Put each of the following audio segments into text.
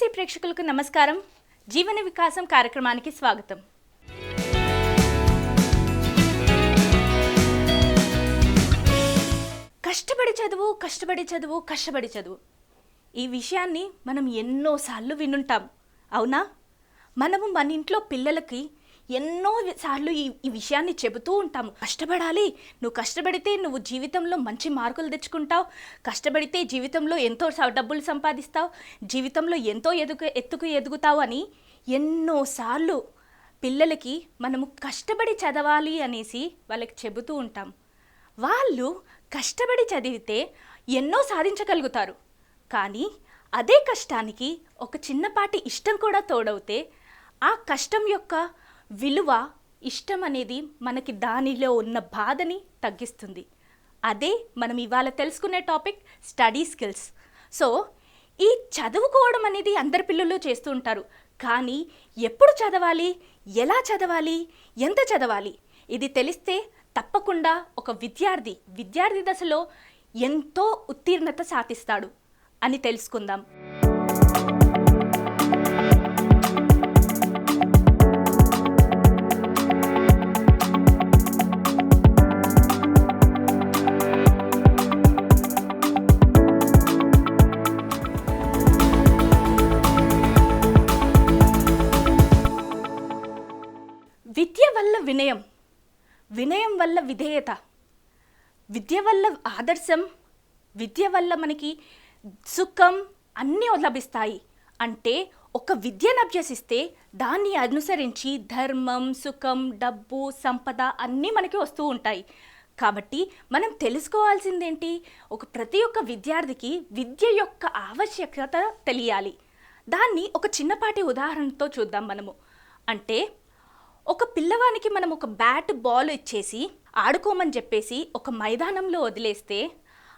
BSc ప్రేక్షకులకు నమస్కారం. జీవన వికాసం కార్యక్రమానికి స్వాగతం. కష్టపడి చదువు ఈ విషయాన్ని మనం ఎన్నోసార్లు వినుంటాం, అవునా? మనము మన ఇంట్లో పిల్లలకి ఎన్నోసార్లు ఈ విషయాన్ని చెబుతూ ఉంటాము. కష్టపడాలి, నువ్వు కష్టపడితే నువ్వు జీవితంలో మంచి మార్కులు తెచ్చుకుంటావు, కష్టపడితే జీవితంలో ఎంతో డబ్బులు సంపాదిస్తావు, జీవితంలో ఎంతో ఎత్తుకు ఎదుగుతావు అని ఎన్నోసార్లు పిల్లలకి మనము కష్టపడి చదవాలి అనేసి వాళ్ళకి చెబుతూ ఉంటాం. వాళ్ళు కష్టపడి చదివితే ఎన్నో సాధించగలుగుతారు. కానీ అదే కష్టానికి ఒక చిన్నపాటి ఇష్టం కూడా తోడవుతే ఆ కష్టం యొక్క విలువ, ఇష్టం అనేది మనకి దానిలో ఉన్న బాధని తగ్గిస్తుంది. అదే మనం ఇవాళ తెలుసుకునే టాపిక్ స్టడీ స్కిల్స్. సో ఈ చదువుకోవడం అనేది అందరి పిల్లలు చేస్తూ ఉంటారు. కానీ ఎప్పుడు చదవాలి, ఎలా చదవాలి, ఎంత చదవాలి, ఇది తెలిస్తే తప్పకుండా ఒక విద్యార్థి దశలో ఎంతో ఉత్తీర్ణత సాధిస్తాడు అని తెలుసుకుందాం. విద్య వల్ల వినయం, వినయం వల్ల విధేయత, విద్య వల్ల ఆదర్శం, విద్య వల్ల మనకి సుఖం అన్నీ లభిస్తాయి. అంటే ఒక విద్యను అభ్యసిస్తే దాన్ని అనుసరించి ధర్మం, సుఖం, డబ్బు, సంపద అన్నీ మనకి వస్తూ ఉంటాయి. కాబట్టి మనం తెలుసుకోవాల్సిందేంటి, ప్రతి ఒక్క విద్యార్థికి విద్య యొక్క ఆవశ్యకత తెలియాలి. దాన్ని ఒక చిన్నపాటి ఉదాహరణతో చూద్దాం మనము. అంటే ఒక పిల్లవానికి మనం ఒక బ్యాట్, బాల్ ఇచ్చేసి ఆడుకోమని చెప్పేసి ఒక మైదానంలో వదిలేస్తే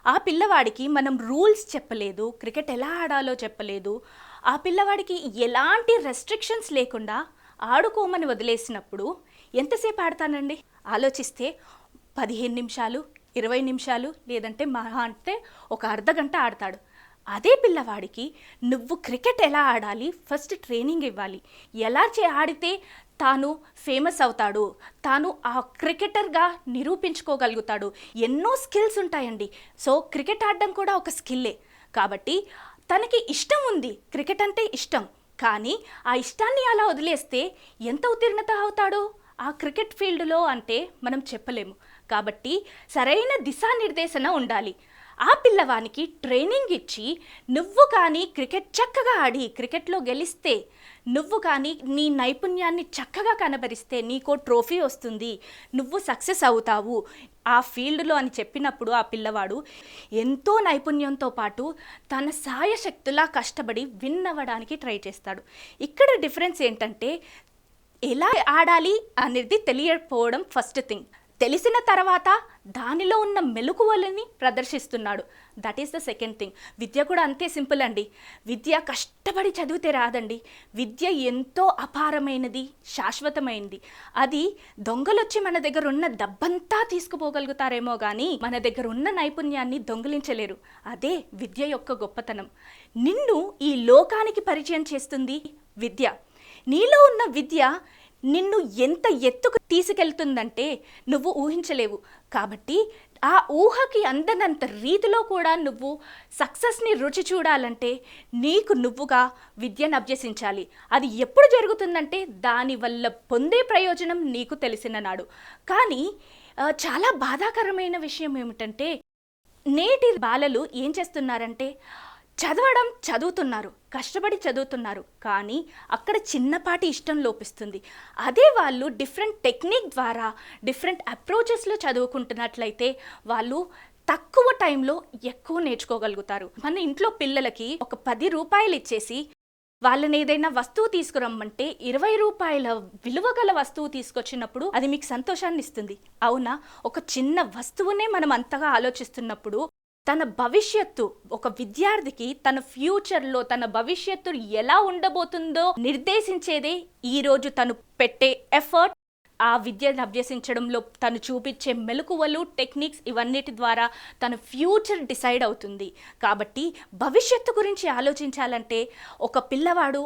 ఆ పిల్లవాడికి మనం రూల్స్ చెప్పలేదు, క్రికెట్ ఎలా ఆడాలో చెప్పలేదు, ఆ పిల్లవాడికి ఎలాంటి రెస్ట్రిక్షన్స్ లేకుండా ఆడుకోమని వదిలేసినప్పుడు ఎంతసేపు ఆడతానండి? ఆలోచిస్తే 15 నిమిషాలు, 20 నిమిషాలు, లేదంటే మహా అంటే ఒక అర్ధగంట ఆడతాడు. అదే పిల్లవాడికి నువ్వు క్రికెట్ ఎలా ఆడాలి ఫస్ట్ ట్రైనింగ్ ఇవ్వాలి. ఎలా ఆడితే తాను ఫేమస్ అవుతాడు, తాను ఆ క్రికెటర్గా నిరూపించుకోగలుగుతాడు. ఎన్నో స్కిల్స్ ఉంటాయండి. సో క్రికెట్ ఆడడం కూడా ఒక స్కిల్లే. కాబట్టి తనకి ఇష్టం ఉంది, క్రికెట్ అంటే ఇష్టం, కానీ ఆ ఇష్టాన్ని అలా వదిలేస్తే ఎంత ఉత్తీర్ణత అవుతాడు ఆ క్రికెట్ ఫీల్డ్లో అంటే మనం చెప్పలేము. కాబట్టి సరైన దిశానిర్దేశన ఉండాలి. ఆ పిల్లవానికి ట్రైనింగ్ ఇచ్చి నువ్వు కానీ క్రికెట్ చక్కగా ఆడి క్రికెట్లో గెలిస్తే, నువ్వు కానీ నీ నైపుణ్యాన్ని చక్కగా కనబరిస్తే నీకో ట్రోఫీ వస్తుంది, నువ్వు సక్సెస్ అవుతావు ఆ ఫీల్డ్లో అని చెప్పినప్పుడు ఆ పిల్లవాడు ఎంతో నైపుణ్యంతో పాటు తన సాయశక్తులా కష్టపడి విన్ అవ్వడానికి ట్రై చేస్తాడు. ఇక్కడ డిఫరెన్స్ ఏంటంటే ఎలా ఆడాలి అనేది తెలియకపోవడం ఫస్ట్ థింగ్. తెలిసిన తర్వాత దానిలో ఉన్న మెలకువలని ప్రదర్శిస్తున్నాడు. That is the second thing. విద్య కూడా అంతే సింపుల్ అండి. విద్య కష్టపడి చదివితే రాదండి. విద్య ఎంతో అపారమైనది, శాశ్వతమైనది. అది దొంగలొచ్చి మన దగ్గర ఉన్న డబ్బంతా తీసుకుపోగలుగుతారేమో కానీ మన దగ్గర ఉన్న నైపుణ్యాన్ని దొంగిలించలేరు. అదే విద్య యొక్క గొప్పతనం. నిన్ను ఈ లోకానికి పరిచయం చేస్తుంది విద్య. నీలో ఉన్న విద్య నిన్ను ఎంత ఎత్తుకు తీసుకెళ్తుందంటే నువ్వు ఊహించలేవు. కాబట్టి ఆ ఊహకి అందనంత రీతిలో కూడా నువ్వు సక్సెస్ని రుచి చూడాలంటే నీకు నువ్వుగా విద్యను అభ్యసించాలి. అది ఎప్పుడు జరుగుతుందంటే దానివల్ల పొందే ప్రయోజనం నీకు తెలిసిన నాడు. కానీ చాలా బాధాకరమైన విషయం ఏమిటంటే నేటి బాలలు ఏం చేస్తున్నారంటే చదువుతున్నారు, కష్టపడి చదువుతున్నారు, కానీ అక్కడ చిన్నపాటి ఇష్టం లోపిస్తుంది. అదే వాళ్ళు డిఫరెంట్ టెక్నిక్ ద్వారా డిఫరెంట్ అప్రోచెస్లో చదువుకుంటున్నట్లయితే వాళ్ళు తక్కువ టైంలో ఎక్కువ నేర్చుకోగలుగుతారు. మన ఇంట్లో పిల్లలకి ఒక 10 రూపాయలు ఇచ్చేసి వాళ్ళని ఏదైనా వస్తువు తీసుకురమ్మంటే 20 రూపాయల విలువ గల వస్తువు తీసుకొచ్చినప్పుడు అది మీకు సంతోషాన్ని ఇస్తుంది, అవునా? ఒక చిన్న వస్తువునే మనం అంతగా ఆలోచిస్తున్నప్పుడు తన భవిష్యత్తు, ఒక విద్యార్థికి తన ఫ్యూచర్లో తన భవిష్యత్తు ఎలా ఉండబోతుందో నిర్దేశించేదే ఈరోజు తను పెట్టే ఎఫర్ట్, ఆ విద్యను అభ్యసించడంలో తను చూపించే మెలకువలు, టెక్నిక్స్ ఇవన్నిటి ద్వారా తన ఫ్యూచర్ డిసైడ్ అవుతుంది. కాబట్టి భవిష్యత్తు గురించి ఆలోచించాలంటే ఒక పిల్లవాడు,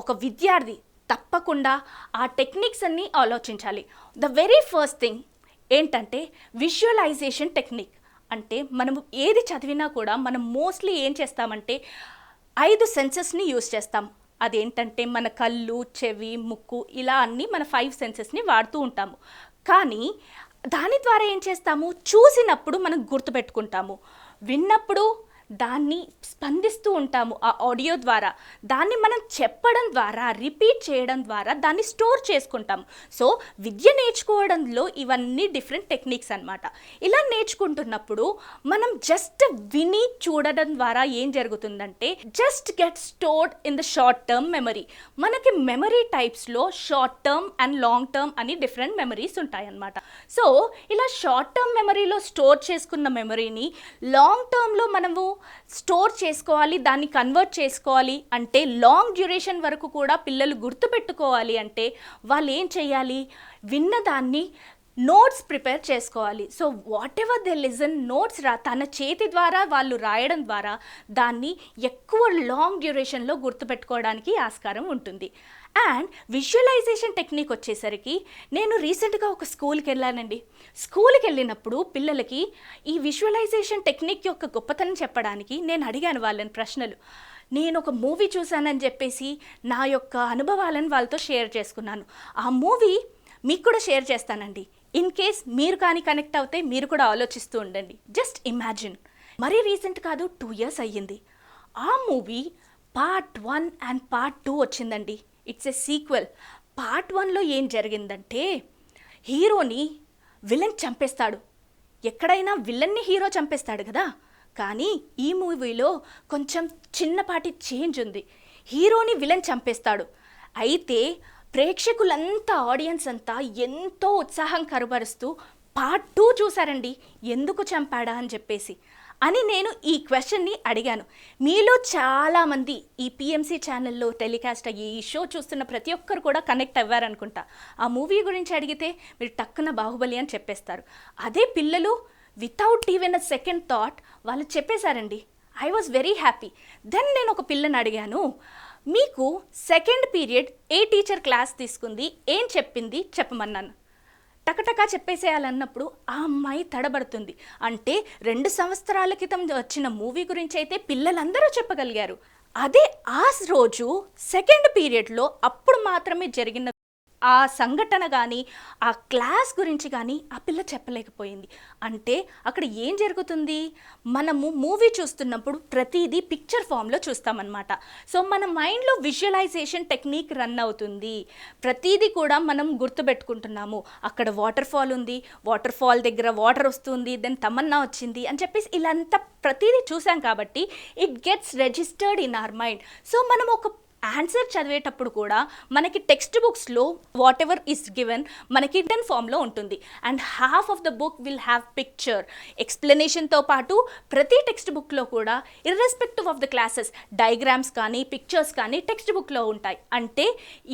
ఒక విద్యార్థి తప్పకుండా ఆ టెక్నిక్స్ అన్నీ ఆలోచించాలి. ద వెరీ ఫస్ట్ థింగ్ ఏంటంటే విజువలైజేషన్ టెక్నిక్. అంటే మనము ఏది చదివినా కూడా మనం మోస్ట్లీ ఏం చేస్తామంటే 5 సెన్సెస్ని యూజ్ చేస్తాం. అదేంటంటే మన కళ్ళు, చెవి, ముక్కు ఇలా అన్నీ మన 5 సెన్సెస్ని వాడుతూ ఉంటాము. కానీ దాని ద్వారా ఏం చేస్తాము, చూసినప్పుడు మనం గుర్తుపెట్టుకుంటాము, విన్నప్పుడు దాన్ని స్పందిస్తూ ఉంటాము ఆ ఆడియో ద్వారా, దాన్ని మనం చెప్పడం ద్వారా, రిపీట్ చేయడం ద్వారా దాన్ని స్టోర్ చేసుకుంటాము. సో విద్య నేర్చుకోవడంలో ఇవన్నీ డిఫరెంట్ టెక్నిక్స్ అన్నమాట. ఇలా నేర్చుకుంటున్నప్పుడు మనం జస్ట్ విని చూడడం ద్వారా ఏం జరుగుతుందంటే just get stored in the short term memory. మనకి మెమరీ టైప్స్లో short term and long term అని డిఫరెంట్ మెమరీస్ ఉంటాయన్నమాట. సో ఇలా షార్ట్ టర్మ్ మెమరీలో స్టోర్ చేసుకున్న మెమరీని లాంగ్ టర్మ్లో మనము స్టోర్ చేసుకోవాలి, దాన్ని కన్వర్ట్ చేసుకోవాలి అంటే లాంగ్ డ్యూరేషన్ వరకు కూడా పిల్లలు గుర్తుపెట్టుకోవాలి అంటే వాళ్ళు ఏం చేయాలి, విన్నదాన్ని నోట్స్ ప్రిపేర్ చేసుకోవాలి. So what ever they listen, notes తన చేతి ద్వారా వాళ్ళు రాయడం ద్వారా దాన్ని ఎక్కువ లాంగ్ డ్యూరేషన్లో గుర్తుపెట్టుకోవడానికి ఆస్కారం ఉంటుంది. అండ్ విజువలైజేషన్ టెక్నిక్ వచ్చేసరికి నేను రీసెంట్గా ఒక స్కూల్కి వెళ్ళానండి. స్కూల్కి వెళ్ళినప్పుడు పిల్లలకి ఈ విజువలైజేషన్ టెక్నిక్ యొక్క గొప్పతనం చెప్పడానికి నేను అడిగాను వాళ్ళని ప్రశ్నలు. నేను ఒక మూవీ చూశానని చెప్పేసి నా యొక్క అనుభవాలను వాళ్ళతో షేర్ చేసుకున్నాను. ఆ మూవీ మీకు కూడా షేర్ చేస్తానండి. ఇన్ కేస్ మీరు కానీ కనెక్ట్ అవుతే మీరు కూడా ఆలోచిస్తూ ఉండండి. జస్ట్ ఇమాజిన్, మరీ రీసెంట్ కాదు, 2 years అయ్యింది. ఆ మూవీ పార్ట్ 1 అండ్ పార్ట్ 2 వచ్చిందండి. It's a sequel. పార్ట్ 1లో ఏం జరిగిందంటే హీరోని విలన్ చంపేస్తాడు. ఎక్కడైనా విలన్ని హీరో చంపేస్తాడు కదా, కానీ ఈ మూవీలో కొంచెం చిన్నపాటి చేంజ్ ఉంది. హీరోని విలన్ చంపేస్తాడు. అయితే ప్రేక్షకులంతా, ఆడియన్స్ అంతా ఎంతో ఉత్సాహం కనబరుస్తూ పార్ట్ 2 చూసారండి, ఎందుకు చంపాడా అని చెప్పేసి. అని నేను ఈ క్వశ్చన్ని అడిగాను. మీలో చాలామంది ఈ పిఎంసి ఛానల్లో టెలికాస్ట్ అయ్యి ఈ షో చూస్తున్న ప్రతి ఒక్కరు కూడా కనెక్ట్ అవ్వారనుకుంటా. ఆ మూవీ గురించి అడిగితే మీరు టక్కున బాహుబలి అని చెప్పేస్తారు. అదే పిల్లలు without even a second thought వాళ్ళు చెప్పేశారండి. I was very happy. Then నేను ఒక పిల్లని అడిగాను, మీకు సెకండ్ పీరియడ్ ఏ టీచర్ క్లాస్ తీసుకుంది, ఏం చెప్పింది చెప్పమన్నాను. టకటకా చెప్పేసేయాలన్నప్పుడు ఆ అమ్మాయి తడబడుతుంది. అంటే 2 సంవత్సరాల క్రితం వచ్చిన మూవీ గురించి అయితే పిల్లలందరూ చెప్పగలిగారు. అదే ఆ రోజు సెకండ్ పీరియడ్లో అప్పుడు మాత్రమే జరిగిన ఆ సంఘటన కానీ ఆ క్లాస్ గురించి కానీ ఆ పిల్ల చెప్పలేకపోయింది. అంటే అక్కడ ఏం జరుగుతుంది, మనము మూవీ చూస్తున్నప్పుడు ప్రతిదీ పిక్చర్ ఫామ్లో చూస్తామన్నమాట. సో మన మైండ్లో విజువలైజేషన్ టెక్నిక్ రన్ అవుతుంది. ప్రతిదీ కూడా మనం గుర్తుపెట్టుకుంటున్నాము. అక్కడ వాటర్ ఫాల్ ఉంది, వాటర్ ఫాల్ దగ్గర వాటర్ వస్తుంది, దెన్ తమన్నా వచ్చింది అని చెప్పేసి ఇలా అంతా ప్రతిదీ చూసాం కాబట్టి it gets registered in our mind. So మనం ఒక ఆన్సర్ చదివేటప్పుడు కూడా మనకి టెక్స్ట్ బుక్స్లో వాట్ ఎవర్ ఈస్ గివెన్ మనకి రిటన్ ఫామ్లో ఉంటుంది. And half of the book will have picture ఎక్స్ప్లెనేషన్తో పాటు ప్రతి టెక్స్ట్ బుక్లో కూడా irrespective of the classes diagrams కానీ పిక్చర్స్ కానీ టెక్స్ట్ బుక్లో ఉంటాయి. అంటే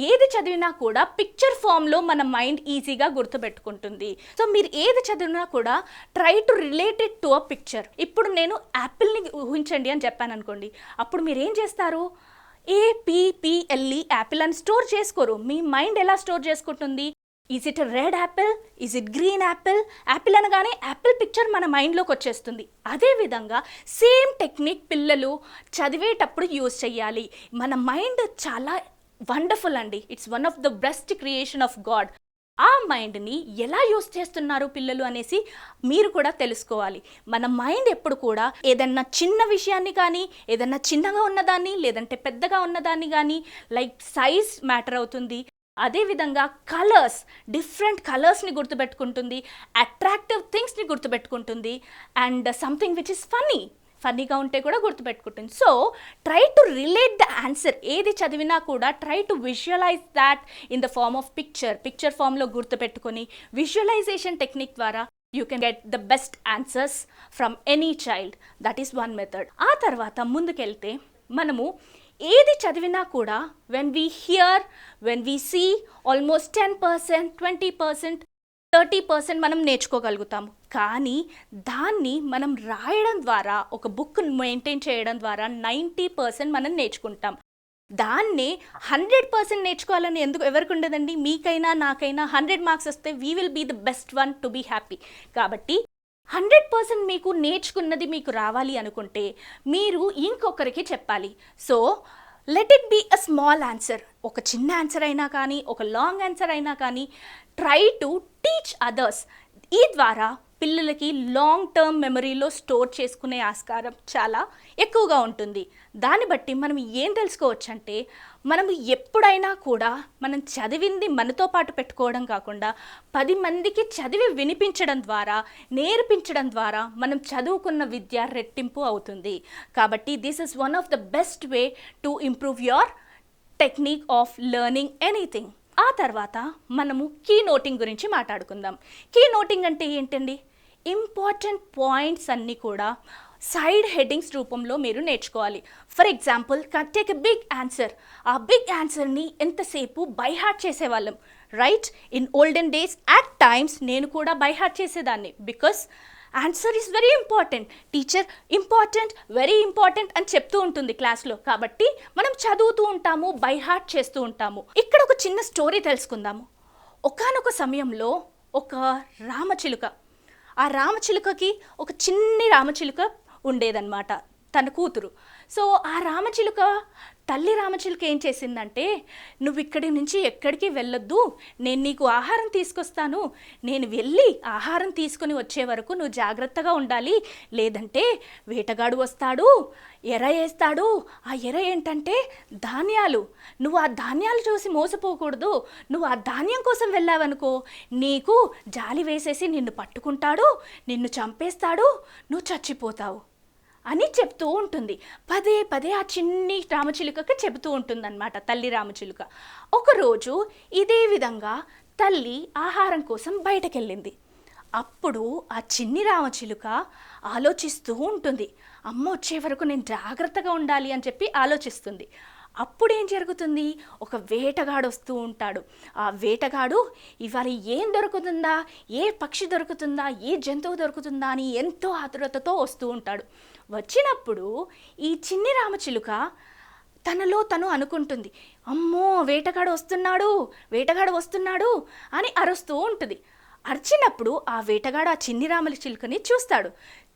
ఏది చదివినా కూడా పిక్చర్ ఫామ్లో మన మైండ్ ఈజీగా గుర్తుపెట్టుకుంటుంది. సో మీరు ఏది చదివినా కూడా try to related to a picture. ఇప్పుడు నేను యాపిల్ని ఊహించండి అని చెప్పాను అనుకోండి, అప్పుడు మీరు ఏం చేస్తారు, APPLE యాపిల్ అని స్టోర్ చేసుకోరు. మీ మైండ్ ఎలా స్టోర్ చేసుకుంటుంది, is it red Apple, is it green Apple, Apple అనగానే యాపిల్ పిక్చర్ మన మైండ్లోకి వచ్చేస్తుంది. అదేవిధంగా సేమ్ టెక్నిక్ పిల్లలు చదివేటప్పుడు యూజ్ చేయాలి. మన మైండ్ చాలా వండర్ఫుల్ అండి. It's one of the best creation of God. ఆ మైండ్ని ఎలా యూజ్ చేస్తున్నారు పిల్లలు అనేసి మీరు కూడా తెలుసుకోవాలి. మన మైండ్ ఎప్పుడు కూడా ఏదన్నా చిన్న విషయాన్ని కానీ, ఏదన్నా చిన్నగా ఉన్నదాన్ని లేదంటే పెద్దగా ఉన్నదాన్ని కానీ, లైక్ సైజ్ మ్యాటర్ అవుతుంది. అదేవిధంగా కలర్స్, డిఫరెంట్ కలర్స్ని గుర్తుపెట్టుకుంటుంది, అట్రాక్టివ్ థింగ్స్ని గుర్తుపెట్టుకుంటుంది, అండ్ సంథింగ్ విచ్ ఇస్ ఫన్నీగా ఉంటే కూడా గుర్తుపెట్టుకుంటుంది. So try to relate the answer. ఏది చదివినా కూడా try to visualise that in the form of picture ఫామ్లో గుర్తుపెట్టుకొని విజువలైజేషన్ టెక్నిక్ ద్వారా you can get the best answers from any child. That is one method. ఆ తర్వాత ముందుకెళ్తే మనము ఏది చదివినా కూడా when we hear, when we see, almost 10%, 20%, 30% మనం నేర్చుకోగలుగుతాము. కానీ దాన్ని మనం రాయడం ద్వారా, ఒక బుక్ మెయింటైన్ చేయడం ద్వారా 90% మనం నేర్చుకుంటాం. దాన్ని 100% నేర్చుకోవాలని ఎవరికి ఉండదండి? మీకైనా నాకైనా 100 మార్క్స్ వస్తే we will be the best one to be happy. కాబట్టి 100% మీకు నేర్చుకున్నది మీకు రావాలి అనుకుంటే మీరు ఇంకొకరికి చెప్పాలి. So let it be a small answer. ఒక చిన్న ఆన్సర్ అయినా కానీ, ఒక లాంగ్ ఆన్సర్ అయినా కానీ, ట్రై టు టీచ్ అదర్స్. ఈ ద్వారా పిల్లలకి లాంగ్ టర్మ్ మెమరీలో స్టోర్ చేసుకునే ఆస్కారం చాలా ఎక్కువగా ఉంటుంది. దాన్ని బట్టి మనం ఏం తెలుసుకోవచ్చు అంటే, మనం ఎప్పుడైనా కూడా మనం చదివింది మనతో పాటు పెట్టుకోవడం కాకుండా 10 మందికి చదివి వినిపించడం ద్వారా, నేర్పించడం ద్వారా మనం చదువుకున్న విద్య రెట్టింపు అవుతుంది. కాబట్టి this is one of the best way to improve your technique of learning anything. ఆ తర్వాత మనము కీ నోటింగ్ గురించి మాట్లాడుకుందాం. కీ నోటింగ్ అంటే ఏంటండి? ఇంపార్టెంట్ పాయింట్స్ అన్నీ కూడా సైడ్ హెడ్డింగ్స్ రూపంలో మీరు నేర్చుకోవాలి. For example, take a big answer. ఆ బిగ్ ఆన్సర్ని ఎంతసేపు బై హార్ట్ చేసేవాళ్ళం, right? In olden days at times నేను కూడా బై హార్ట్ చేసేదాన్ని. Because answer is very important. Teacher important, very important అని చెప్తూ ఉంటుంది క్లాస్లో. కాబట్టి మనం చదువుతూ ఉంటాము, బై హార్ట్ చేస్తూ ఉంటాము. ఇక్కడ ఒక చిన్న స్టోరీ తెలుసుకుందాము. ఒకానొక సమయంలో ఒక రామచిలుక, ఆ రామచిలుకకి ఒక చిన్ని రామచిలుక ఉండేదన్నమాట, తన కూతురు. సో ఆ రామచిలుక, తల్లి రామచిలుక ఏం చేసిందంటే, నువ్వు ఇక్కడి నుంచి ఎక్కడికి వెళ్ళొద్దు, నేను నీకు ఆహారం తీసుకొస్తాను, నేను వెళ్ళి ఆహారం తీసుకుని వచ్చే వరకు నువ్వు జాగ్రత్తగా ఉండాలి, లేదంటే వేటగాడు వస్తాడు, ఎర వేస్తాడు. ఆ ఎర ఏంటంటే ధాన్యాలు. నువ్వు ఆ ధాన్యాలు చూసి మోసపోకూడదు. నువ్వు ఆ ధాన్యం కోసం వెళ్ళావనుకో, నీకు జాలి వేసేసి నిన్ను పట్టుకుంటాడు, నిన్ను చంపేస్తాడు, నువ్వు చచ్చిపోతావు అని చెప్తూ ఉంటుంది. పదే పదే ఆ చిన్ని రామచిలుకకి చెబుతూ ఉంటుందన్నమాట తల్లి రామచిలుక. ఒకరోజు ఇదే విధంగా తల్లి ఆహారం కోసం బయటకెళ్ళింది. అప్పుడు ఆ చిన్ని రామచిలుక ఆలోచిస్తూ ఉంటుంది, అమ్మ వచ్చే వరకు నేను జాగ్రత్తగా ఉండాలి అని చెప్పి ఆలోచిస్తుంది. అప్పుడు ఏం జరుగుతుంది? ఒక వేటగాడు వస్తూ ఉంటాడు. ఆ వేటగాడు ఇవాళ ఏం దొరుకుతుందా, ఏ పక్షి దొరుకుతుందా, ఏ జంతువు దొరుకుతుందా అని ఎంతో ఆతురతతో వస్తూ ఉంటాడు. వచ్చినప్పుడు ఈ చిన్ని రామచిలుక తనలో తను అనుకుంటుంది, అమ్మో వేటగాడు వస్తున్నాడు, వేటగాడు వస్తున్నాడు అని అరుస్తూ ఉంటుంది. అరిచినప్పుడు ఆ వేటగాడు ఆ చిన్ని రామచిలుకని చూస్తాడు.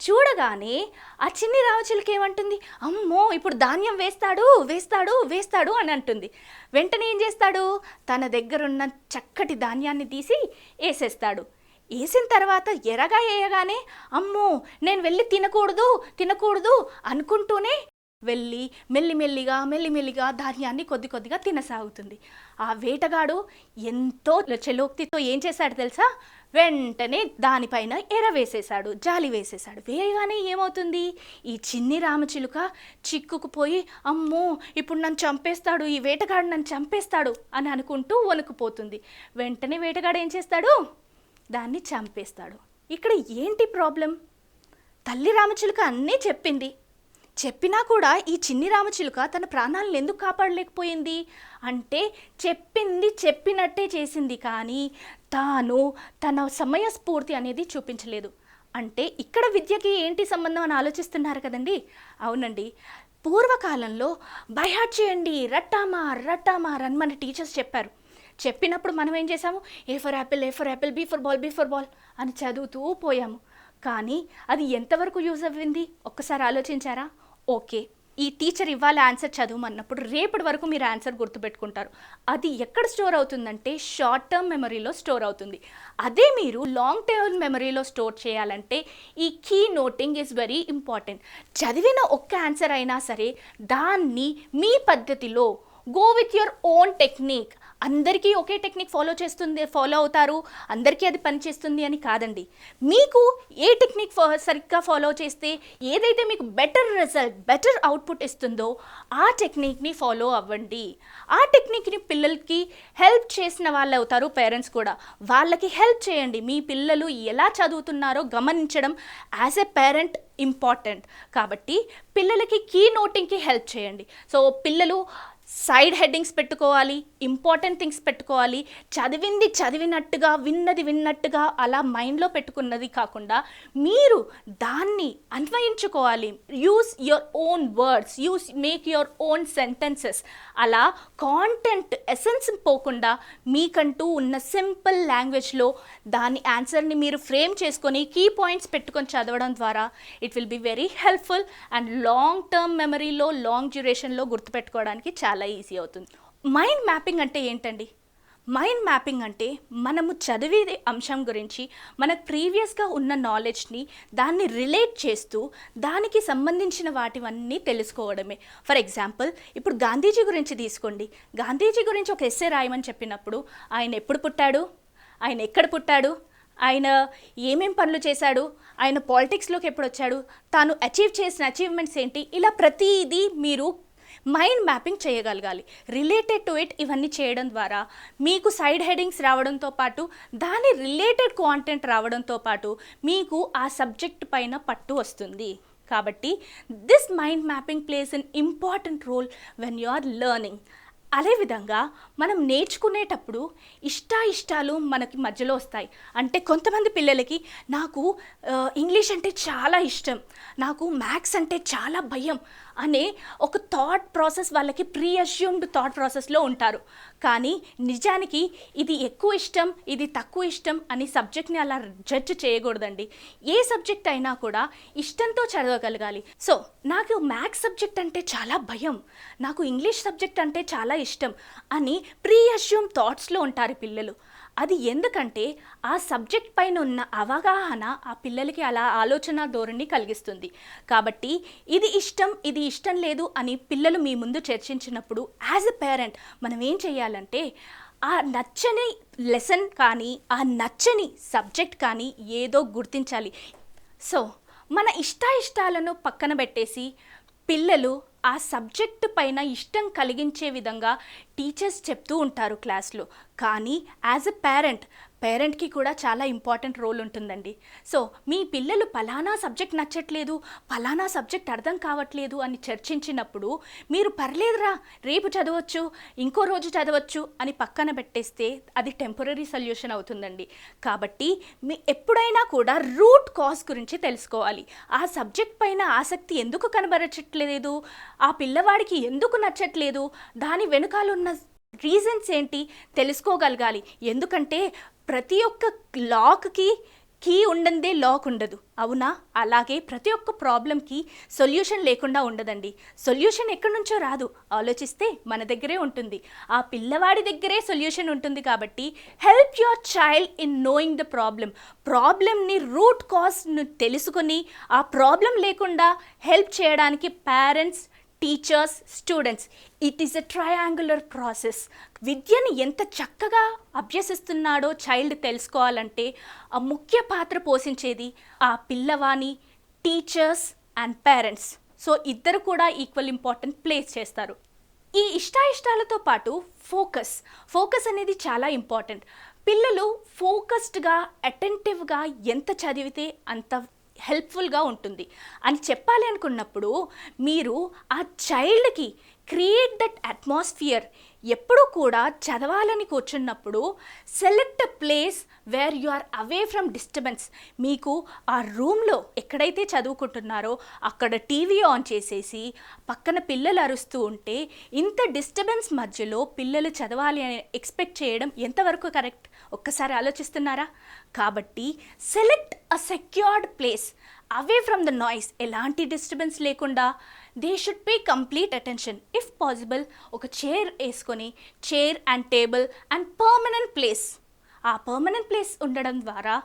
చూడగానే ఆ చిన్ని రామచిలుక ఏమంటుంది? అమ్మో ఇప్పుడు ధాన్యం వేస్తాడు వేస్తాడు వేస్తాడు అని అంటుంది. వెంటనే ఏం చేస్తాడు? తన దగ్గరున్న చక్కటి ధాన్యాన్ని తీసి వేసేస్తాడు. వేసిన తర్వాత ఎరగా వేయగానే అమ్మో నేను వెళ్ళి తినకూడదు తినకూడదు అనుకుంటూనే వెళ్ళి మెల్లిమెల్లిగా ధాన్యాన్ని కొద్ది కొద్దిగా తినసాగుతుంది. ఆ వేటగాడు ఎంతో చలోక్తితో ఏం చేశాడు తెలుసా? వెంటనే దానిపైన ఎర వేసేశాడు, జాలి వేసేశాడు. వేయగానే ఏమవుతుంది? ఈ చిన్ని రామచిలుక చిక్కుకుపోయి అమ్మో ఇప్పుడు నన్ను చంపేస్తాడు, ఈ వేటగాడు నన్ను చంపేస్తాడు అని అనుకుంటూ వణుకుపోతుంది. వెంటనే వేటగాడు ఏం చేస్తాడు? దాన్ని చంపేస్తాడు. ఇక్కడ ఏంటి ప్రాబ్లం? తల్లి రామచిలుక అన్నీ చెప్పింది, చెప్పినా కూడా ఈ చిన్ని రామచిలుక తన ప్రాణాలను ఎందుకు కాపాడలేకపోయింది అంటే, చెప్పింది చెప్పినట్టే చేసింది, కానీ తాను తన సమయస్ఫూర్తి అనేది చూపించలేదు. అంటే ఇక్కడ విద్యకి ఏంటి సంబంధం అని ఆలోచిస్తున్నారు కదండి? అవునండి, పూర్వకాలంలో బై హార్ట్ చేయండి, రట్టామార్ అని మన టీచర్స్ చెప్పారు. చెప్పినప్పుడు మనం ఏం చేసాము? A for apple, B for ball అని చదువుతూ పోయాము. కానీ అది ఎంతవరకు యూజ్ అవ్వింది ఒక్కసారి ఆలోచించారా? ఓకే, ఈ టీచర్ ఇవాళ ఆన్సర్ చదవమన్నప్పుడు రేపటి వరకు మీరు ఆన్సర్ గుర్తుపెట్టుకుంటారు. అది ఎక్కడ స్టోర్ అవుతుందంటే షార్ట్ టర్మ్ మెమరీలో స్టోర్ అవుతుంది. అదే మీరు లాంగ్ టర్మ్ మెమరీలో స్టోర్ చేయాలంటే ఈ key noting is very important. చదివిన ఒక్క ఆన్సర్ అయినా సరే దాన్ని మీ పద్ధతిలో go with your own technique. అందరికీ ఒకే టెక్నిక్ ఫాలో అవుతారు, అందరికీ అది పనిచేస్తుంది అని కాదండి. మీకు ఏ టెక్నిక్ సరిగ్గా ఫాలో చేస్తే ఏదైతే మీకు బెటర్ రిజల్ట్, బెటర్ అవుట్పుట్ ఇస్తుందో ఆ టెక్నిక్ని ఫాలో అవ్వండి. ఆ టెక్నిక్ని పిల్లలకి హెల్ప్ చేసిన వాళ్ళు అవుతారు, పేరెంట్స్ కూడా. వాళ్ళకి హెల్ప్ చేయండి. మీ పిల్లలు ఎలా చదువుతున్నారో గమనించడం యాజ్ ఎ పేరెంట్ ఇంపార్టెంట్. కాబట్టి పిల్లలకి కీ నోటింగ్కి హెల్ప్ చేయండి. సో పిల్లలు సైడ్ హెడ్డింగ్స్ పెట్టుకోవాలి, ఇంపార్టెంట్ థింగ్స్ పెట్టుకోవాలి. చదివింది చదివినట్టుగా, విన్నది విన్నట్టుగా అలా మైండ్లో పెట్టుకున్నది కాకుండా మీరు దాన్ని అన్వయించుకోవాలి. Use your own words, make your own sentences. అలా కాంటెంట్ ఎసెన్స్ పోకుండా మీకంటూ ఉన్న సింపుల్ లాంగ్వేజ్లో దాని ఆన్సర్ని మీరు ఫ్రేమ్ చేసుకొని కీ పాయింట్స్ పెట్టుకొని చదవడం ద్వారా it will be very helpful and long term మెమరీలో, లాంగ్ డ్యూరేషన్లో గుర్తుపెట్టుకోవడానికి చాలా ఈజీ అవుతుంది. మైండ్ మ్యాపింగ్ అంటే ఏంటండి? మైండ్ మ్యాపింగ్ అంటే మనము చదివే అంశం గురించి మనకు ప్రీవియస్గా ఉన్న నాలెడ్జ్ని దాన్ని రిలేట్ చేస్తూ దానికి సంబంధించిన వాటివన్నీ తెలుసుకోవడమే. ఫర్ ఎగ్జాంపుల్, ఇప్పుడు గాంధీజీ గురించి తీసుకోండి. గాంధీజీ గురించి ఒక ఎస్సే రాయమని చెప్పినప్పుడు ఆయన ఎప్పుడు పుట్టాడు, ఆయన ఎక్కడ పుట్టాడు, ఆయన ఏమేం పనులు చేశాడు, ఆయన పాలిటిక్స్లోకి ఎప్పుడు వచ్చాడు, తాను అచీవ్ చేసిన అచీవ్మెంట్స్ ఏంటి, ఇలా ప్రతిదీ మీరు మైండ్ మ్యాపింగ్ చేయగలగాలి. రిలేటెడ్ టు ఇట్ ఇవన్నీ చేయడం ద్వారా మీకు సైడ్ హెడింగ్స్ రావడంతో పాటు దాని రిలేటెడ్ కాంటెంట్ రావడంతో పాటు మీకు ఆ సబ్జెక్ట్ పైన పట్టు వస్తుంది. కాబట్టి this mind mapping plays an important role when you are learning. అదేవిధంగా మనం నేర్చుకునేటప్పుడు ఇష్టాలు మనకి మధ్యలో వస్తాయి. అంటే కొంతమంది పిల్లలకి నాకు ఇంగ్లీష్ అంటే చాలా ఇష్టం, నాకు మ్యాథ్స్ అంటే చాలా భయం అనే ఒక థాట్ ప్రాసెస్, వాళ్ళకి ప్రీ అస్యూమ్డ్ థాట్ ప్రాసెస్లో ఉంటారు. కానీ నిజానికి ఇది ఎక్కువ ఇష్టం, ఇది తక్కువ ఇష్టం అని సబ్జెక్ట్ని అలా జడ్జ్ చేయకూడదండి. ఏ సబ్జెక్ట్ అయినా కూడా ఇష్టంతో చదవగలగాలి. సో నాకు మ్యాథ్స్ సబ్జెక్ట్ అంటే చాలా భయం, నాకు ఇంగ్లీష్ సబ్జెక్ట్ అంటే చాలా ఇష్టం అని ప్రీ అస్యూమ్ థాట్స్లో ఉంటారు పిల్లలు. అది ఎందుకంటే ఆ సబ్జెక్ట్ పైన ఉన్న అవగాహన ఆ పిల్లలకి అలా ఆలోచన ధోరణి కలిగిస్తుంది. కాబట్టి ఇది ఇష్టం లేదు అని పిల్లలు మీ ముందు చర్చించినప్పుడు యాజ్ ఎ పేరెంట్ మనం ఏం చేయాలంటే ఆ నచ్చని లెసన్ కానీ ఆ నచ్చని సబ్జెక్ట్ కానీ ఏదో గుర్తించాలి. సో మన ఇష్టాలను పక్కన పెట్టేసి పిల్లలు ఆ సబ్జెక్టు పైన ఇష్టం కలిగించే విధంగా టీచర్స్ చెప్తూ ఉంటారు క్లాస్లో. కానీ యాజ్ ఎ పేరెంట్కి కూడా చాలా ఇంపార్టెంట్ రోల్ ఉంటుందండి. సో మీ పిల్లలు పలానా సబ్జెక్ట్ నచ్చట్లేదు, పలానా సబ్జెక్ట్ అర్థం కావట్లేదు అని చర్చించినప్పుడు మీరు పర్లేదురా రేపు చదవచ్చు, ఇంకో రోజు చదవచ్చు అని పక్కన పెట్టేస్తే అది టెంపరరీ సొల్యూషన్ అవుతుందండి. కాబట్టి మీ ఎప్పుడైనా కూడా రూట్ కాజ్ గురించి తెలుసుకోవాలి. ఆ సబ్జెక్ట్ పైన ఆసక్తి ఎందుకు కనబరచట్లేదు, ఆ పిల్లవాడికి ఎందుకు నచ్చట్లేదు, దాని వెనుకాల ఉన్న రీజన్స్ ఏంటి తెలుసుకోగలగాలి. ఎందుకంటే ప్రతి ఒక్క లాక్కి కీ ఉండందే లాక్ ఉండదు, అవునా? అలాగే ప్రతి ఒక్క ప్రాబ్లంకి సొల్యూషన్ లేకుండా ఉండదండి. సొల్యూషన్ ఎక్కడి నుంచో రాదు, ఆలోచిస్తే మన దగ్గరే ఉంటుంది, ఆ పిల్లవాడి దగ్గరే సొల్యూషన్ ఉంటుంది. కాబట్టి help your child in knowing the ప్రాబ్లమ్ని రూట్ కాజ్ను తెలుసుకొని ఆ ప్రాబ్లం లేకుండా హెల్ప్ చేయడానికి parents, teachers, students, it is a triangular process. విద్యని ఎంత చక్కగా అభ్యసిస్తున్నాడో చైల్డ్ తెలుసుకోవాలంటే ఆ ముఖ్య పాత్ర పోషించేది ఆ పిల్లవాని టీచర్స్ అండ్ పేరెంట్స్. సో ఇద్దరు కూడా ఈక్వల్ ఇంపార్టెంట్ ప్లేస్ చేస్తారు. ఈ ఇష్టాలతో పాటు ఫోకస్ అనేది చాలా ఇంపార్టెంట్. పిల్లలు ఫోకస్డ్గా, అటెంటివ్గా ఎంత చదివితే అంత హెల్ప్ఫుల్గా ఉంటుంది అని చెప్పాలి అనుకున్నప్పుడు మీరు ఆ చైల్డ్కి క్రియేట్ దట్ అట్మాస్ఫియర్. ఎప్పుడు కూడా చదవాలని కూర్చున్నప్పుడు select a place where you are away from disturbance. మీకు ఆ రూమ్లో ఎక్కడైతే చదువుకుంటున్నారో అక్కడ టీవీ ఆన్ చేసేసి పక్కన పిల్లలు అరుస్తూ ఉంటే ఇంత డిస్టర్బెన్స్ మధ్యలో పిల్లలు చదవాలి అని ఎక్స్పెక్ట్ చేయడం ఎంతవరకు కరెక్ట్? ఒక్కసారి ఆలోచిస్తున్నారా? కాబట్టి select a secured place away from the noise. ఎలాంటి డిస్టర్బెన్స్ లేకుండా they should pay complete attention. If possible ఒక చైర్ వేసుకొని, chair and table and permanent place, ఆ పర్మనెంట్ ప్లేస్ ఉండడం ద్వారా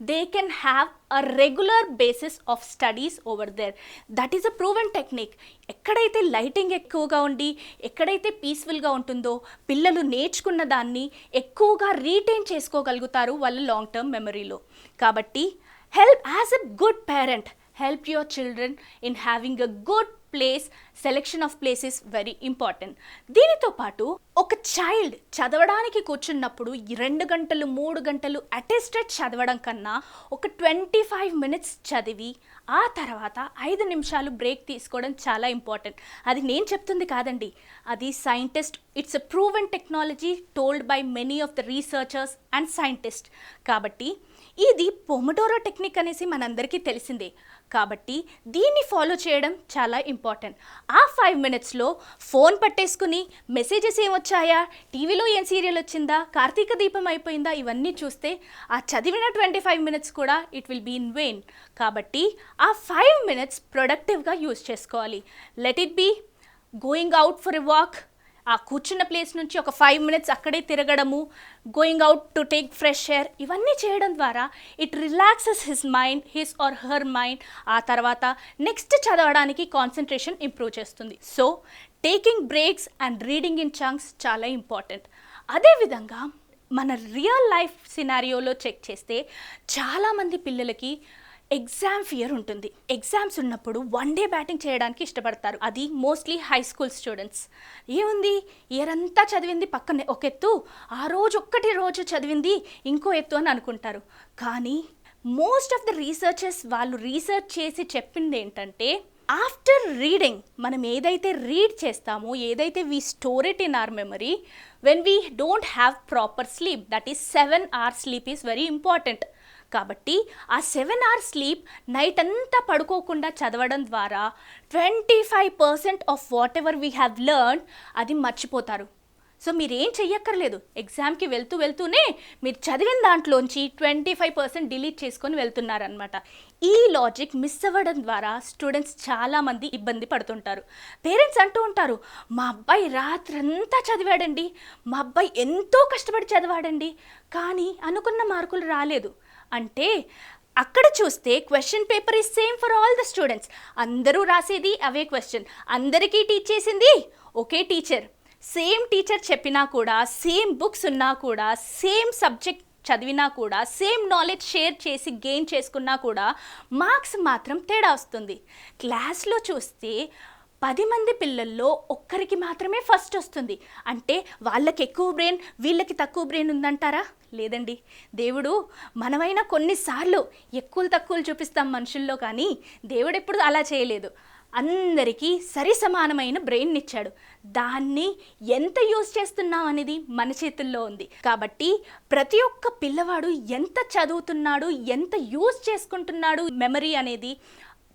they can have a regular basis of studies over there. That is a proven technique. ఎక్కడైతే lighting ఎక్కువగా ఉండి ఎక్కడైతే పీస్ఫుల్గా ఉంటుందో పిల్లలు నేర్చుకున్న దాన్ని ఎక్కువగా రీటైన్ చేసుకోగలుగుతారు వాళ్ళ లాంగ్ టర్మ్ మెమరీలో. కాబట్టి help as a good parent, help your children in having a good place, selection of place is very important. దీనితో పాటు ఒక చైల్డ్ చదవడానికి కూర్చున్నప్పుడు 2 గంటలు 3 గంటలు అటెస్టెడ్ చదవడం కన్నా ఒక 25 minutes చదివి ఆ తర్వాత 5 నిమిషాలు బ్రేక్ తీసుకోవడం చాలా ఇంపార్టెంట్. అది నేను చెప్తుంది కాదండి, అది scientist, it's a proven technology told by many of the researchers and scientist. కాబట్టి ఇది పొమోడోరో టెక్నిక్ అనేసి మనందరికీ తెలిసిందే. కాబట్టి దీన్ని ఫాలో చేయడం చాలా ఇంపార్టెంట్. ఆ 5 minutesలో ఫోన్ పట్టేసుకుని మెసేజెస్ ఏమొచ్చాయా, టీవీలో ఏం సీరియల్ వచ్చిందా, కార్తీక దీపం అయిపోయిందా, ఇవన్నీ చూస్తే ఆ చదివిన 25 minutes కూడా it will be in vain. కాబట్టి ఆ 5 minutes ప్రొడక్టివ్గా యూజ్ చేసుకోవాలి. Let it be going out for a walk, ఆ కూర్చున్న ప్లేస్ నుంచి ఒక 5 minutes అక్కడే తిరగడము, going out to take fresh air, ఇవన్నీ చేయడం ద్వారా it relaxes his or her mind. ఆ తర్వాత నెక్స్ట్ చదవడానికి కాన్సన్ట్రేషన్ ఇంప్రూవ్ చేస్తుంది. So taking breaks and reading in chunks చాలా ఇంపార్టెంట్. అదేవిధంగా మన రియల్ లైఫ్ సినారియోలో చెక్ చేస్తే చాలామంది పిల్లలకి ఎగ్జామ్ ఫియర్ ఉంటుంది. ఎగ్జామ్స్ ఉన్నప్పుడు 1 day బ్యాటింగ్ చేయడానికి ఇష్టపడతారు. అది మోస్ట్లీ హై స్కూల్ స్టూడెంట్స్. ఏముంది, ఇయర్ అంతా చదివింది పక్కనే ఒక ఎత్తు, ఆ రోజు ఒక్కటి రోజు చదివింది ఇంకో ఎత్తు అని అనుకుంటారు. కానీ మోస్ట్ ఆఫ్ ద రీసెర్చర్స్ వాళ్ళు రీసెర్చ్ చేసి చెప్పింది ఏంటంటే, ఆఫ్టర్ రీడింగ్ మనం ఏదైతే రీడ్ చేస్తామో, ఏదైతే we store it in our memory, when we don't have proper sleep, that is 7 hours sleep is very important. కాబట్టి ఆ 7 hours స్లీప్ నైట్ అంతా పడుకోకుండా చదవడం ద్వారా 25% of what ever we have learn అది మర్చిపోతారు. సో మీరు ఏం చెయ్యక్కర్లేదు, ఎగ్జామ్కి వెళ్తూనే మీరు చదివిన దాంట్లోంచి 25% డిలీట్ చేసుకొని వెళ్తున్నారనమాట. ఈ లాజిక్ మిస్ అవ్వడం ద్వారా స్టూడెంట్స్ చాలామంది ఇబ్బంది పడుతుంటారు. పేరెంట్స్ అంటూ ఉంటారు, మా అబ్బాయి రాత్రంతా చదివాడండి, మా అబ్బాయి ఎంతో కష్టపడి చదివాడండి, కానీ అనుకున్న మార్కులు రాలేదు. అంటే అక్కడ చూస్తే question paper is same for all the students. అందరూ రాసేది అవే క్వశ్చన్, అందరికీ టీచ్ చేసింది ఒకే టీచర్. సేమ్ టీచర్ చెప్పినా కూడా, సేమ్ బుక్స్ ఉన్నా కూడా, సేమ్ సబ్జెక్ట్ చదివినా కూడా, సేమ్ నాలెడ్జ్ షేర్ చేసి గెయిన్ చేసుకున్నా కూడా మార్క్స్ మాత్రం తేడా వస్తుంది. క్లాస్లో చూస్తే 10 మంది పిల్లల్లో ఒక్కరికి మాత్రమే ఫస్ట్ వస్తుంది. అంటే వాళ్ళకి ఎక్కువ బ్రెయిన్, వీళ్ళకి తక్కువ బ్రెయిన్ ఉందంటారా? లేదండి. దేవుడు మనమైనా కొన్నిసార్లు ఎక్కువలు తక్కువలు చూపిస్తాం మనుషుల్లో, కానీ దేవుడు ఎప్పుడు అలా చేయలేదు. అందరికీ సరి సమానమైన బ్రెయిన్ ఇచ్చాడు. దాన్ని ఎంత యూజ్ చేస్తున్నాం అనేది మన చేతుల్లో ఉంది. కాబట్టి ప్రతి ఒక్క పిల్లవాడు ఎంత చదువుతున్నాడు, ఎంత యూజ్ చేసుకుంటున్నాడు మెమరీ అనేది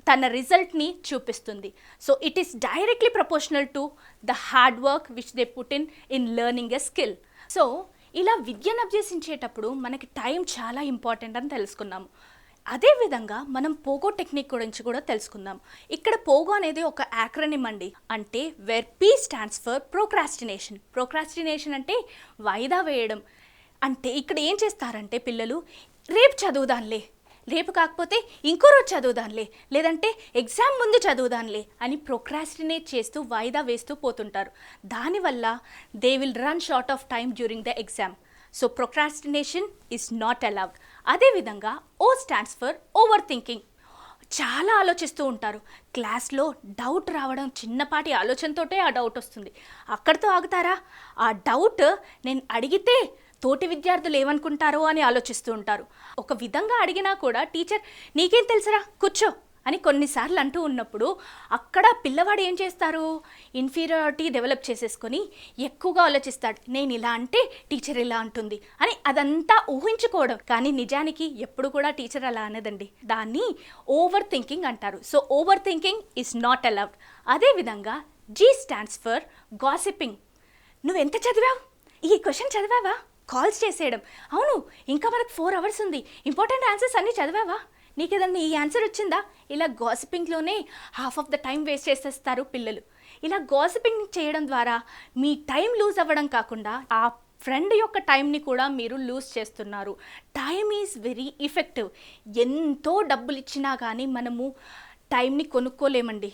తన రిజల్ట్ని చూపిస్తుంది. So it is directly proportional to the hard work which they put in learning a skill. So ఇలా విద్యను అభ్యసించేటప్పుడు మనకి టైం చాలా ఇంపార్టెంట్ అని తెలుసుకున్నాము. అదేవిధంగా మనం పోగో టెక్నిక్ గురించి కూడా తెలుసుకుందాం. ఇక్కడ పోగో అనేది ఒక యాక్రోనిమ్ అండి. అంటే where P stands for procrastination. Procrastination అంటే వాయిదా వేయడం. అంటే ఇక్కడ ఏం చేస్తారంటే పిల్లలు, రేపు చదువుదాంలే, రేపు కాకపోతే ఇంకో రోజు చదువుదాంలే, లేదంటే ఎగ్జామ్ ముందు చదువుదాంలే అని ప్రోక్రాస్టినేట్ చేస్తూ వాయిదా వేస్తూ పోతుంటారు. దానివల్ల they will run short of time during the exam. So procrastination is not allowed. అదేవిధంగా O stands for overthinking. చాలా ఆలోచిస్తూ ఉంటారు. క్లాస్లో డౌట్ రావడం, చిన్నపాటి ఆలోచనతోటే ఆ డౌట్ వస్తుంది. అక్కడితో ఆగుతారా? ఆ డౌట్ నేను అడిగితే తోటి విద్యార్థులు ఏమనుకుంటారో అని ఆలోచిస్తూ ఉంటారు. ఒక విధంగా అడిగినా కూడా టీచర్ నీకేం తెలుసురా కూర్చో అని కొన్నిసార్లు అంటూ ఉన్నప్పుడు అక్కడ పిల్లవాడు ఏం చేస్తారు, ఇన్ఫీరియారిటీ డెవలప్ చేసేసుకొని ఎక్కువగా ఆలోచిస్తాడు. నేను ఇలా అంటే టీచర్ ఇలా అంటుంది అని అదంతా ఊహించుకోవడం. కానీ నిజానికి ఎప్పుడు కూడా టీచర్ అలా అనదండి. దాన్ని ఓవర్ థింకింగ్ అంటారు. So over thinking is not allowed. అదేవిధంగా జీ స్టాండ్స్ ఫర్ గాసిపింగ్. నువ్వెంత చదివావు, ఈ క్వశ్చన్ చదివావా, కాల్స్ చేసేయడం. అవును, ఇంకా మనకు 4 hours ఉంది, ఇంపార్టెంట్ ఆన్సర్స్ అన్నీ చదివావా, నీకేదన్నా ఈ ఆన్సర్ వచ్చిందా? ఇలా గాసిపింగ్లోనే half of the time waste చేసేస్తారు పిల్లలు. ఇలా గాసిపింగ్ చేయడం ద్వారా మీ టైం లూజ్ అవ్వడం కాకుండా ఆ ఫ్రెండ్ యొక్క టైంని కూడా మీరు లూజ్ చేస్తున్నారు. Time is very effective. ఎంతో డబ్బులు ఇచ్చినా కానీ మనము టైంని కొనుక్కోలేమండి.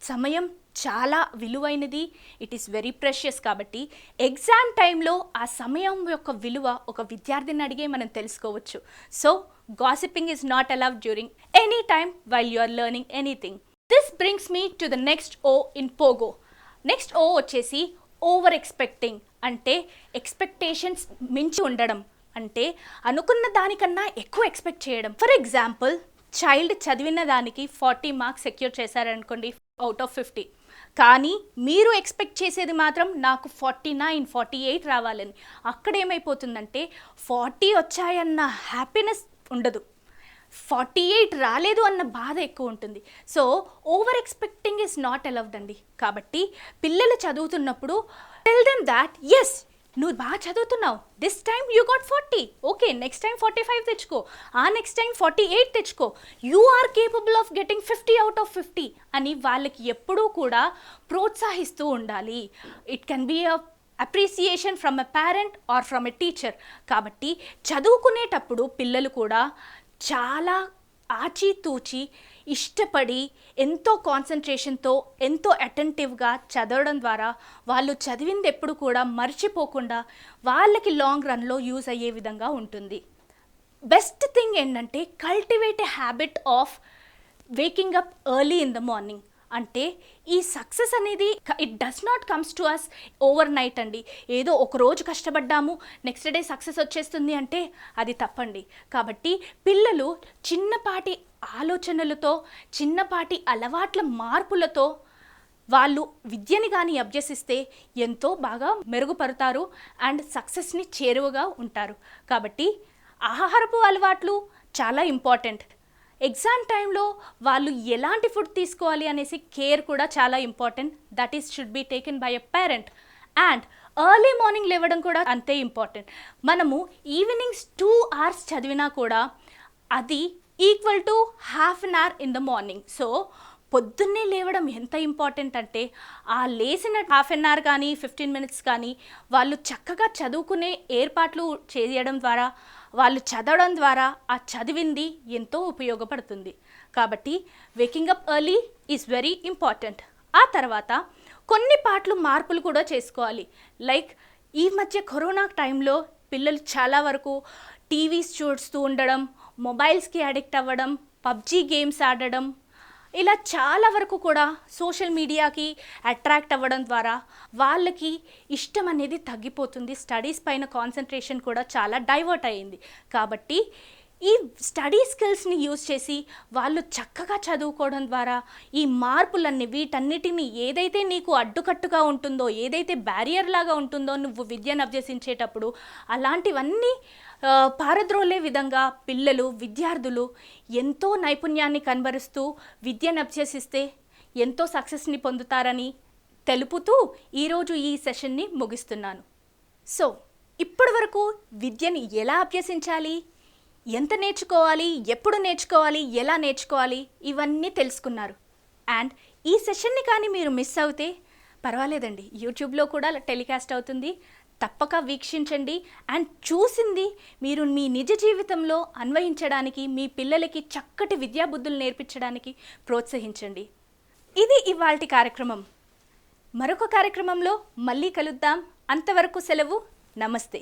సమయం చాలా విలువైనది. It is very precious. కాబట్టి ఎగ్జామ్ టైంలో ఆ సమయం యొక్క విలువ ఒక విద్యార్థిని అడిగే మనం తెలుసుకోవచ్చు. So gossiping is not allowed during any time while you are learning anything. This this brings me to the next O in POGO. Next O వచ్చేసి ఓవర్ ఎక్స్పెక్టింగ్, అంటే ఎక్స్పెక్టేషన్స్ మించి ఉండడం, అంటే అనుకున్న దానికన్నా ఎక్కువ ఎక్స్పెక్ట్ చేయడం. ఫర్ ఎగ్జాంపుల్, చైల్డ్ చదివిన దానికి 40 మార్క్స్ సెక్యూర్ చేశారనుకోండి అవుట్ ఆఫ్ 50, కానీ మీరు ఎక్స్పెక్ట్ చేసేది మాత్రం నాకు 49, 48 రావాలని. అక్కడ ఏమైపోతుందంటే 40 వచ్చాయన్న హ్యాపీనెస్ ఉండదు, 48 రాలేదు అన్న బాధ ఎక్కువ ఉంటుంది. So over expecting is not allowed అండి. కాబట్టి పిల్లలు చదువుతున్నప్పుడు టెల్ దెమ్ దాట్ ఎస్, నువ్వు బాగా చదువుతున్నావు, this time you got 40, okay, next time 45 తెచ్చుకో, ఆ నెక్స్ట్ టైం 48 తెచ్చుకో, you are capable of getting 50 out of 50 అని వాళ్ళకి ఎప్పుడూ కూడా ప్రోత్సహిస్తూ ఉండాలి. It can be a appreciation from a parent or from a teacher. కాబట్టి చదువుకునేటప్పుడు పిల్లలు కూడా చాలా ఆచితూచి ఇష్టపడి ఎంతో కాన్సన్ట్రేషన్తో ఎంతో అటెంటివ్గా చదవడం ద్వారా వాళ్ళు చదివింది ఎప్పుడు కూడా మర్చిపోకుండా వాళ్ళకి లాంగ్ రన్లో యూజ్ అయ్యే విధంగా ఉంటుంది. బెస్ట్ థింగ్ ఏంటంటే cultivate a habit of waking up early in the morning. అంటే ఈ సక్సెస్ అనేది it does not comes to us overnight అండి. ఏదో ఒక రోజు కష్టపడ్డాము నెక్స్ట్ డే సక్సెస్ వచ్చేస్తుంది అంటే అది తప్పండి. కాబట్టి పిల్లలు చిన్నపాటి ఆలోచనలతో, చిన్నపాటి అలవాట్ల మార్పులతో వాళ్ళు విద్యని కానీ అభ్యసిస్తే ఎంతో బాగా మెరుగుపడతారు అండ్ సక్సెస్ని చేరువగా ఉంటారు. కాబట్టి ఆహారపు అలవాట్లు చాలా ఇంపార్టెంట్. ఎగ్జామ్ టైంలో వాళ్ళు ఎలాంటి ఫుడ్ తీసుకోవాలి అనేసి కేర్ కూడా చాలా important. That is should be taken by a parent. And early morning లేవడం కూడా అంతే ఇంపార్టెంట్. మనము ఈవినింగ్స్ 2 hours చదివినా కూడా అది equal to ½ an hour in the morning. So పొద్దున్నే లేవడం ఎంత ఇంపార్టెంట్ అంటే ఆ లేచిన ½ an hour కానీ 15 minutes కానీ వాళ్ళు చక్కగా చదువుకునే ఏర్పాట్లు చేయడం ద్వారా, వాళ్ళు చదవడం ద్వారా ఆ చదివింది ఎంతో ఉపయోగపడుతుంది. కాబట్టి waking up early is very important. ఆ తర్వాత కొన్ని మార్పులు కూడా చేసుకోవాలి. లైక్ ఈ మధ్య కరోనా టైంలో పిల్లలు చాలా వరకు టీవీస్ చూస్తూ ఉండడం, మొబైల్స్కి అడిక్ట్ అవ్వడం, పబ్జీ గేమ్స్ ఆడడం, ఇలా చాలా వరకు కూడా సోషల్ మీడియాకి అట్రాక్ట్ అవ్వడం ద్వారా వాళ్ళకి ఇష్టం అనేది తగ్గిపోతుంది. స్టడీస్ పైన కాన్సన్ట్రేషన్ కూడా చాలా డైవర్ట్ అయ్యింది. కాబట్టి ఈ స్టడీ స్కిల్స్ని యూజ్ చేసి వాళ్ళు చక్కగా చదువుకోవడం ద్వారా ఈ మార్పులన్నీ, వీటన్నిటిని ఏదైతే నీకు అడ్డుకట్టుగా ఉంటుందో, ఏదైతే బ్యారియర్ లాగా ఉంటుందో నువ్వు విద్యను అభ్యసించేటప్పుడు, అలాంటివన్నీ పారద్రోలే విధంగా పిల్లలు, విద్యార్థులు ఎంతో నైపుణ్యాన్ని కనబరుస్తూ విద్యను అభ్యసిస్తే ఎంతో సక్సెస్ని పొందుతారని తెలుపుతూ ఈరోజు ఈ సెషన్ని ముగిస్తున్నాను. సో ఇప్పటి వరకు విద్యని ఎలా అభ్యసించాలి, ఎంత నేర్చుకోవాలి, ఎప్పుడు నేర్చుకోవాలి, ఎలా నేర్చుకోవాలి, ఇవన్నీ తెలుసుకున్నారు. అండ్ ఈ సెషన్ని కానీ మీరు మిస్ అవుతే పర్వాలేదండి, యూట్యూబ్లో కూడా టెలికాస్ట్ అవుతుంది, తప్పక వీక్షించండి. అండ్ చూసింది మీరు మీ నిజ జీవితంలో అన్వయించడానికి, మీ పిల్లలకి చక్కటి విద్యాబుద్ధులు నేర్పించడానికి ప్రోత్సహించండి. ఇది ఇవాల్టి కార్యక్రమం. మరొక కార్యక్రమంలో మళ్ళీ కలుద్దాం. అంతవరకు సెలవు. నమస్తే.